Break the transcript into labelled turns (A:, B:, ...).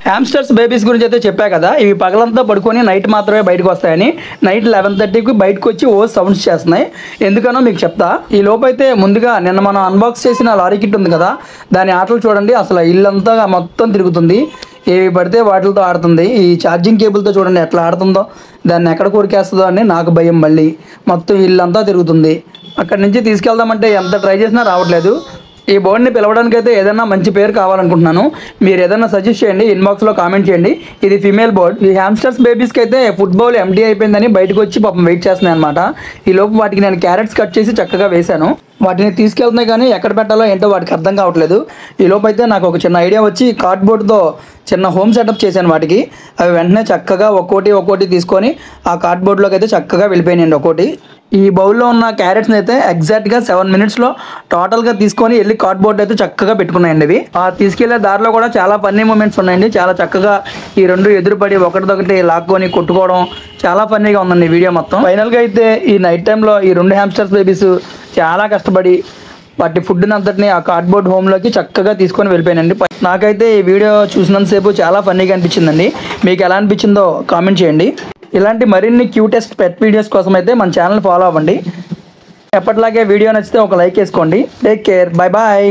A: Hamsters babies గురించి అయితే చెప్పా కదా, ఇవి పగలంతా పడుకొని నైట్ మాత్రమే బయటకు వస్తాయని. నైట్ 11:30కి బయటకు వచ్చి సౌండ్స్ చేస్తున్నాయి. ఎందుకనో మీకు చెప్తా. ఈ లోపైతే ముందుగా నిన్న మనం అన్బాక్స్ చేసిన లారీ కిట్ ఉంది కదా, దాని ఆటలు చూడండి. అసలు ఇల్లంతా మొత్తం తిరుగుతుంది, ఏవి పడితే వాటితో ఆడుతుంది. ఈ ఛార్జింగ్ కేబుల్తో చూడండి ఎట్లా ఆడుతుందో, దాన్ని ఎక్కడ కొరికేస్తుందో అని నాకు భయం. మళ్ళీ మొత్తం ఇల్లంతా తిరుగుతుంది. అక్కడి నుంచి తీసుకెళ్దామంటే ఎంత ట్రై చేసినా రావట్లేదు. ఈ బోర్డ్ని పిలవడానికి అయితే ఏదైనా మంచి పేరు కావాలనుకుంటున్నాను. మీరు ఏదైనా సజెస్ట్ చేయండి, ఇన్బాక్స్లో కామెంట్ చేయండి. ఇది ఫీమేల్ బోర్డ్. ఈ హ్యామ్స్టర్స్ బేబీస్కి అయితే ఫుట్బాల్ ఎంటీ అయిపోయిందని బయటకు వచ్చి పాపం వెయిట్ చేస్తున్నాయి అనమాట. ఈ లోపు వాటికి నేను క్యారెట్స్ కట్ చేసి చక్కగా వేశాను. వాటిని తీసుకెళ్తున్నాయి కానీ ఎక్కడ పెట్టాలో ఏంటో వాటికి అర్థం కావట్లేదు. ఈ లోపు అయితే నాకు ఒక చిన్న ఐడియా వచ్చి కార్డ్బోర్డ్తో చిన్న హోమ్ సెటప్ చేశాను వాటికి. అవి వెంటనే చక్కగా ఒక్కోటి తీసుకొని ఆ కార్డ్బోర్డ్లోకి అయితే చక్కగా వెళ్ళిపోయినాయండి ఒక్కోటి. ఈ బౌల్లో ఉన్న క్యారెట్స్ని అయితే ఎగ్జాక్ట్గా 7 మినిట్స్లో టోటల్గా తీసుకొని వెళ్ళి కార్డ్బోర్డ్ అయితే చక్కగా పెట్టుకున్నాయండి. ఇవి తీసుకెళ్లే దారిలో కూడా చాలా ఫన్నీ మూమెంట్స్ ఉన్నాయండి. చాలా చక్కగా ఈ రెండు ఎదురుపడి ఒకటిదొకటి లాక్కొని కొట్టుకోవడం చాలా ఫన్నీగా ఉందండి వీడియో మొత్తం. ఫైనల్గా అయితే ఈ నైట్ టైంలో ఈ రెండు హ్యామ్స్టర్స్ బేబీస్ చాలా కష్టపడి వాటి ఫుడ్ని అంతటిని ఆ కార్డ్బోర్డ్ హోమ్లోకి చక్కగా తీసుకొని వెళ్ళిపోయానండి. నాకైతే ఈ వీడియో చూసినంతసేపు చాలా ఫన్నీగా అనిపించిందండి. మీకు ఎలా అనిపించిందో కామెంట్ చేయండి. ఇలాంటి మరిన్ని క్యూటెస్ట్ పెట్ వీడియోస్ కోసం అయితే మన ఛానల్ ఫాలో అవ్వండి. ఎప్పటిలాగే వీడియో నచ్చితే ఒక లైక్ వేసుకోండి. Take care, bye bye.